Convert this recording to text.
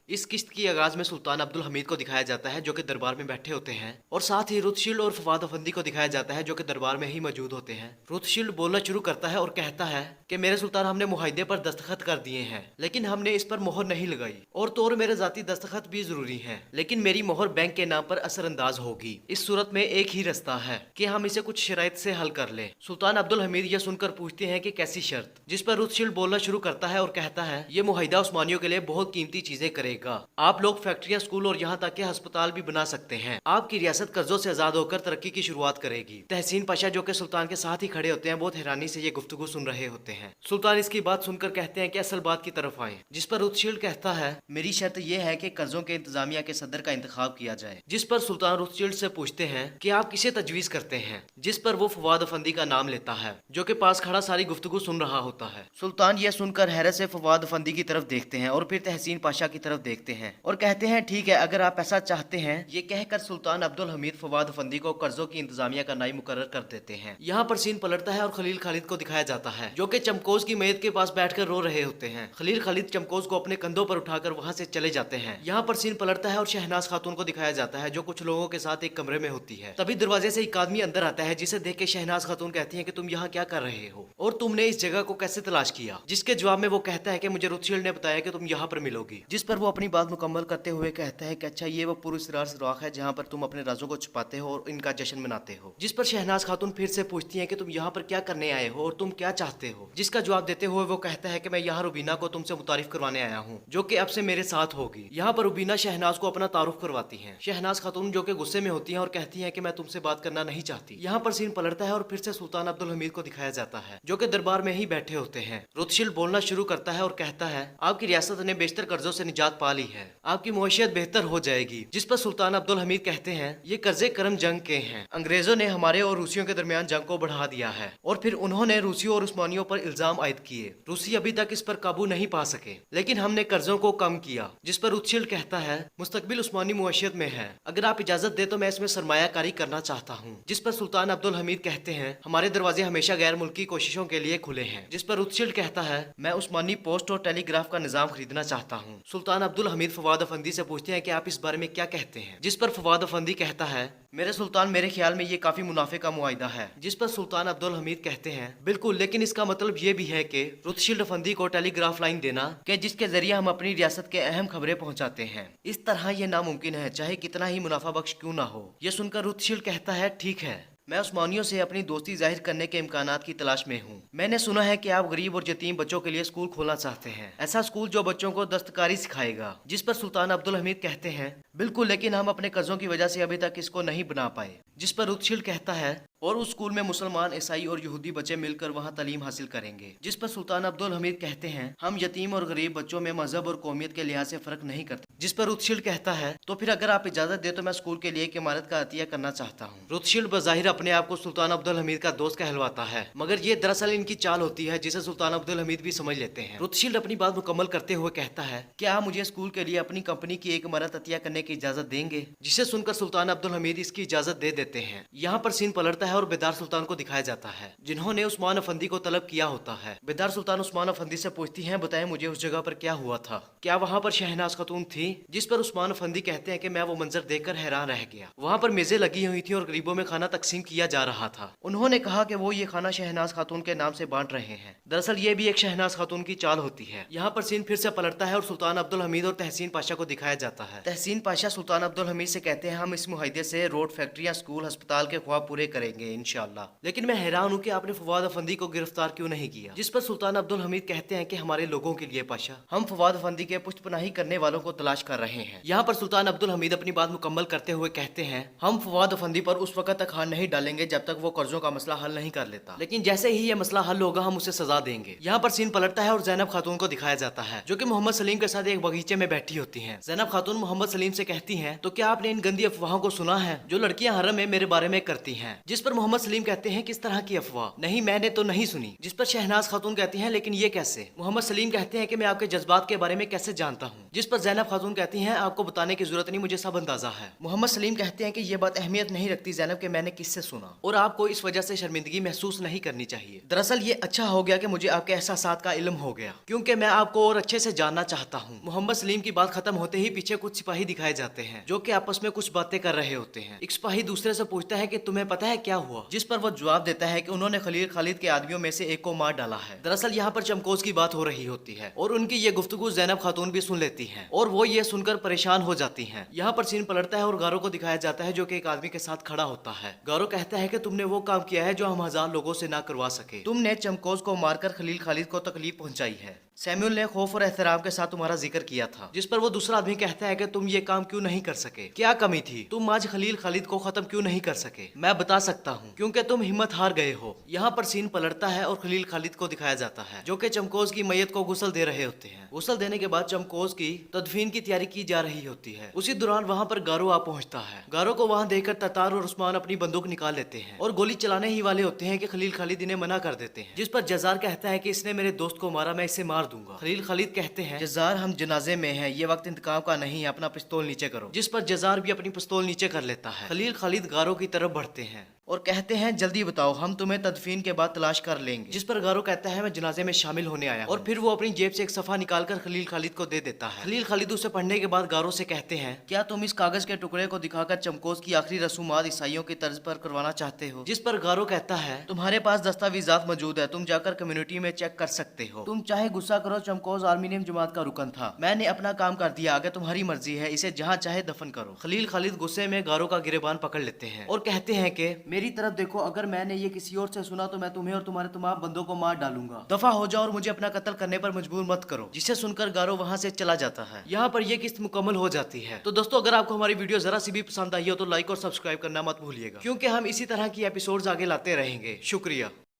इस किस्त की आगाज में सुल्तान अब्दुल हमीद को दिखाया जाता है जो कि दरबार में बैठे होते हैं, और साथ ही रुतशील्ड और फवाद अफंदी को दिखाया जाता है जो कि दरबार में ही मौजूद होते हैं। रुतशील्ड बोलना शुरू करता है और कहता है कि मेरे सुल्तान, हमने मुआहदे पर दस्तखत कर दिए हैं, लेकिन हमने इस पर मोहर नहीं लगाई, और तो और मेरे जाती दस्तखत भी जरूरी हैं, लेकिन मेरी मोहर बैंक के नाम पर असरअंदाज होगी। इस सूरत में एक ही रास्ता है कि हम इसे कुछ शराइत से हल कर लें। सुल्तान अब्दुल हमीद यह सुनकर पूछते हैं कि कैसी शर्त, जिस पर रुतशील्ड बोलना शुरू करता है और कहता है ये मुआहिदा उस्मानियों के लिए बहुत कीमती चीजें करेगा। आप लोग फैक्ट्रियां, स्कूल और यहाँ तक के अस्पताल भी बना सकते हैं। आपकी रियासत कर्जों से आजाद होकर तरक्की की शुरुआत करेगी। तहसीन पाशा जो कि सुल्तान के साथ ही खड़े होते हैं बहुत हैरानी से ये गुफ्तगू सुन रहे होते हैं। सुल्तान इसकी बात सुनकर कहते हैं कि असल बात की तरफ आए, जिस पर रुतशील्ड कहता है मेरी शर्त यह है कि कर्जों के इंतजामिया के सदर का इंतखाब किया जाए। जिस पर सुल्तान रुतशील्ड से पूछते हैं कि आप किसे तजवीज करते हैं, जिस पर वो फवाद अफंदी का नाम लेता है जो कि पास खड़ा सारी गुफ्तगू सुन रहा होता है। सुल्तान यह सुनकर हैरत से फवाद अफंदी की तरफ देखते हैं और फिर तहसीन पाशा की तरफ देखते हैं और कहते हैं ठीक है, अगर आप ऐसा चाहते हैं। ये कहकर सुल्तान अब्दुल हमीद फवाद अफंदी को कर्जों की इंतजामिया का नाई मुकर्रर कर देते हैं। यहाँ पर सीन पलटता है और खलील खालिद को दिखाया जाता है जो कि चमकोज की मैयत के पास बैठकर रो रहे होते हैं। खलील खालिद चमकोज को अपने कंधों पर उठाकर वहाँ से चले जाते हैं। यहाँ पर सीन पलटता है और शहनाज खातून को दिखाया जाता है जो कुछ लोगों के साथ एक कमरे में होती है। तभी दरवाजे से एक आदमी अंदर आता है जिसे देख के शहनाज खातून कहती है कि तुम यहाँ क्या कर रहे हो और तुमने इस जगह को कैसे तलाश किया। जिसके जवाब में वो कहता है कि मुझे रुतशील्ड ने बताया कि तुम यहाँ पर मिलोगी। जिस पर वो अपनी बात मुकम्मल करते हुए कहता है कि अच्छा, ये वो पुरस्कार सुराख है जहाँ पर तुम अपने राजों को छुपाते हो और इनका जश्न मनाते हो। जिस पर शहनाज खातून फिर से पूछती है कि तुम यहाँ पर क्या करने आए हो और तुम क्या चाहते हो। जिसका जवाब देते हुए वो कहता है कि मैं यहाँ रुबीना को तुमसे मुतारिफ करवाने आया हूँ जो कि अब से मेरे साथ होगी। यहाँ पर रुबीना शहनाज को अपना तारुफ करवाती है। शहनाज खातून जो कि गुस्से में होती है और कहती है कि मैं तुमसे बात करना नहीं चाहती। यहाँ पर सीन पलटता है और फिर से सुल्तान अब्दुल हमीद को दिखाया जाता है जो कि दरबार में ही बैठे होते हैं। रुतशील्ड बोलना शुरू करता है और कहता है आपकी रियासत ने बेशतर कर्जों से निजात पा ली है, आपकी मुआशियत बेहतर हो जाएगी। जिस पर सुल्तान अब्दुल हमीद कहते हैं ये कर्जे करम जंग के हैं, अंग्रेजों ने हमारे और रूसियों के दरमियान जंग को बढ़ा दिया है और फिर उन्होंने रूसियों और उस्मानियों पर इल्जाम आयद किए। रूसी अभी तक इस पर काबू नहीं पा सके, लेकिन हमने कर्जों को कम किया। जिस पर रुतशील्ड कहता है मुस्तकबिल उस्मानी मुआशियत में है, अगर आप इजाजत दे तो मैं इसमें सरमायाकारी करना चाहता हूँ। जिस पर सुल्तान अब्दुल हमीद कहते हैं हमारे दरवाजे हमेशा गैर मुल्की कोशिशों के लिए खुले हैं। जिस पर रुतशील्ड कहता है मैं उस्मानी पोस्ट और टेलीग्राफ का निजाम खरीदना चाहता हूँ। सुल्तान अब्दुल हमीद फवाद अफंदी से पूछते हैं कि आप इस बारे में क्या कहते हैं। जिस पर फवाद अफंदी कहता है मेरे सुल्तान, मेरे ख्याल में ये काफी मुनाफे का मुआहिदा है। जिस पर सुल्तान अब्दुल हमीद कहते हैं बिल्कुल, लेकिन इसका मतलब ये भी है कि रुतशील्ड अफंदी को टेलीग्राफ लाइन देना कि जिसके जरिए हम अपनी रियासत के अहम खबरें पहुंचाते हैं। इस तरह ये नामुमकिन है, चाहे कितना ही मुनाफा बख्श क्यों ना हो। ये सुनकर रुतशील्ड कहता है ठीक है, मैं उस्मानियों से अपनी दोस्ती जाहिर करने के इम्कानात की तलाश में हूँ। मैंने सुना है कि आप गरीब और यतीम बच्चों के लिए स्कूल खोलना चाहते हैं, ऐसा स्कूल जो बच्चों को दस्तकारी सिखाएगा। जिस पर सुल्तान अब्दुल हमीद कहते हैं बिल्कुल, लेकिन हम अपने कर्जों की वजह से अभी तक इसको नहीं बना पाए। जिस पर रुतशील्ड कहता है और उस स्कूल में मुसलमान, ईसाई और यहूदी बच्चे मिलकर वहाँ तालीम हासिल करेंगे। जिस पर सुल्तान अब्दुल हमीद कहते हैं हम यतीम और गरीब बच्चों में मजहब और कौमियत के लिहाज से फर्क नहीं करते। जिस पर रुतशील्ड कहता है तो फिर अगर आप इजाजत दे तो मैं स्कूल के लिए एक इमारत का अतिया करना चाहता हूँ। रुतशील्ड बज़ाहिर अपने आप को सुल्तान अब्दुल हमीद का दोस्त कहलवाता है, मगर ये दरअसल इनकी चाल होती है जिसे सुल्तान अब्दुल हमीद भी समझ लेते हैं। रुतशील्ड अपनी बात मुकम्मल करते हुए कहता है क्या आप मुझे स्कूल के लिए अपनी कंपनी की एक इमारत अतिया करने की इजाजत देंगे। जिसे सुनकर सुल्तान अब्दुल हमीद इसकी इजाजत दे देते हैं। यहाँ पर सीन पलटता है और बेदार सुल्तान को दिखाया जाता है जिन्होंने उस्मान अफंदी को तलब किया होता है। बेदार सुल्तान उस्मान अफंदी से पूछती हैं बताएं मुझे उस जगह पर क्या हुआ था, क्या वहाँ पर शहनाज खातून थी। जिस पर उस्मान अफंदी कहते हैं कि मैं वो मंजर देखकर हैरान रह गया। वहाँ पर मेजें लगी हुई थी और गरीबों में खाना तकसीम किया जा रहा था। उन्होंने कहा कि वो ये खाना शहनाज खातून के नाम से बांट रहे हैं। दरअसल ये भी एक शहनाज खातून की चाल होती है। यहाँ पर सीन फिर से पलटता है और सुल्तान अब्दुल हमीद और तहसीन पाशा को दिखाया जाता है। तहसीन पाशा सुल्तान अब्दुल हमीद से कहते हैं हम इस मुआहिदे से रोड, फैक्ट्रियां, स्कूल, अस्पताल के ख्वाब पूरे करेंगे इंशाअल्लाह, लेकिन मैं हैरान हूँ कि आपने फवाद अफंदी को गिरफ्तार क्यों नहीं किया। जिस पर सुल्तान अब्दुल हमीद कहते हैं कि हमारे लोगों के लिए पाशा, हम फवाद अफंदी के पुष्टपनाही करने वालों को तलाश कर रहे हैं। यहाँ पर सुल्तान अब्दुल हमीद अपनी बात मुकम्मल करते हुए कहते हैं हम फवाद अफंदी पर उस वक्त तक हाथ नहीं डालेंगे जब तक वो कर्जों का मसला हल नहीं कर लेता, लेकिन जैसे ही ये मसला हल होगा हम उसे सजा देंगे। यहाँ पर सीन पलटता है और ज़ैनब खातून को दिखाया जाता है जो कि मोहम्मद सलीम के साथ एक बगीचे में बैठी होती हैं। ज़ैनब खातून मोहम्मद सलीम से कहती हैं, तो क्या आपने इन गंदी अफवाहों को सुना है जो लड़कियां हरम में मेरे बारे में करती हैं? जिस पर मोहम्मद सलीम कहते हैं, किस तरह की अफवाह? नहीं, मैंने तो नहीं सुनी। जिस पर शहनाज खातून कहती हैं, लेकिन ये कैसे? मोहम्मद सलीम कहते हैं कि मैं आपके जज्बात के बारे में कैसे जानता हूँ? जिस पर ज़ैनब खातून कहती हैं, आपको बताने की जरूरत नहीं, मुझे सब अंदाजा है। मोहम्मद सलीम कहते हैं कि ये बात अहमियत नहीं रखती ज़ैनब के मैंने किससे सुना, और आपको इस वजह से शर्मिंदगी महसूस नहीं करनी चाहिए। दरअसल ये अच्छा हो गया कि मुझे आपके एहसासात का इल्म हो गया, क्योंकि मैं आपको और अच्छे से जानना चाहता हूँ। मोहम्मद सलीम की बात खत्म होते ही पीछे कुछ सिपाही दिखाए जाते हैं जो कि आपस में कुछ बातें कर रहे होते हैं। एक सिपाही दूसरे से पूछता है कि तुम्हें पता है क्या हुआ? जिस पर वो जवाब देता है कि उन्होंने खलील खालिद के आदमियों में से एक को मार डाला है। दरअसल यहाँ पर चमकोज की बात हो रही होती है और उनकी ये गुफ्तगू ज़ैनब खातून भी सुन लेती हैं और वो ये सुनकर परेशान हो जाती हैं। यहाँ पर सीन पलटता है और गारो को दिखाया जाता है जो कि एक आदमी के साथ खड़ा होता है। गारो कहता है कि तुमने वो काम किया है जो हम 1000 लोगों से ना करवा सके। तुमने चमकोज को मारकर खलील खालिद को तकलीफ पहुंचाई है। सैमुअल ने खौफ और एहतराम के साथ तुम्हारा जिक्र किया था। जिस पर वो दूसरा आदमी कहता है कि तुम ये काम क्यों नहीं कर सके? क्या कमी थी? तुम आज खलील खालिद को खत्म क्यों नहीं कर सके? मैं बता सकता हूँ, क्योंकि तुम हिम्मत हार गए हो। यहाँ पर सीन पलटता है और खलील खालिद को दिखाया जाता है जो कि चमकोज की मैयत को गुस्ल दे रहे होते हैं। गुस्ल देने के बाद चमकोज की तदफीन की तैयारी की जा रही होती है। उसी दौरान वहाँ पर गारो आ पहुँचता है। गारो को वहाँ देखकर ततार और उस्मान अपनी बंदूक निकाल लेते हैं और गोली चलाने ही वाले होते हैं कि खलील खालिद इन्हें मना कर देते हैं। जिस पर जजार कहता है कि इसने मेरे दोस्त को मारा, मैं इसे मार दूंगा। खलील खालिद कहते हैं, जजार हम जनाजे में हैं, ये वक्त इंतकाम का नहीं है, अपना पिस्तौल नीचे करो। जिस पर जजार भी अपनी पिस्तौल नीचे कर लेता है। खलील खालिद गारो की तरफ बढ़ते हैं और कहते हैं, जल्दी बताओ, हम तुम्हें तदफीन के बाद तलाश कर लेंगे। जिस पर गारो कहता है, मैं जनाजे में शामिल होने आया। और फिर वो अपनी जेब से एक सफा निकालकर खलील खालिद को दे देता है। खलील खालिद उसे पढ़ने के बाद गारो से कहते हैं, क्या तुम इस कागज के टुकड़े को दिखाकर चमकोज की आखिरी रसूमात ईसाइयों की तर्ज पर करवाना चाहते हो? जिस पर गारो कहता है, तुम्हारे पास दस्तावेजात मौजूद है, तुम जाकर कम्युनिटी में चेक कर सकते हो। तुम चाहे गुस्सा करो, चमकोज आर्मीनियम जमात का रुकन था, मैंने अपना काम कर दिया, आगे तुम्हारी मर्जी है, इसे जहाँ चाहे दफन करो। खलील खालिद गुस्से में गारो का गिरेबान पकड़ लेते हैं और कहते हैं कि मेरी तरफ देखो, अगर मैंने ये किसी और से सुना तो मैं तुम्हें और तुम्हारे तमाम बंदों को मार डालूंगा। दफा हो जाओ और मुझे अपना कत्ल करने पर मजबूर मत करो। जिसे सुनकर गारो वहाँ से चला जाता है। यहाँ पर यह किस्त मुकम्मल हो जाती है। तो दोस्तों, अगर आपको हमारी वीडियो जरा सी भी पसंद आई हो तो लाइक और सब्सक्राइब करना मत भूलिएगा, क्योंकि हम इसी तरह की एपिसोड्स आगे लाते रहेंगे। शुक्रिया।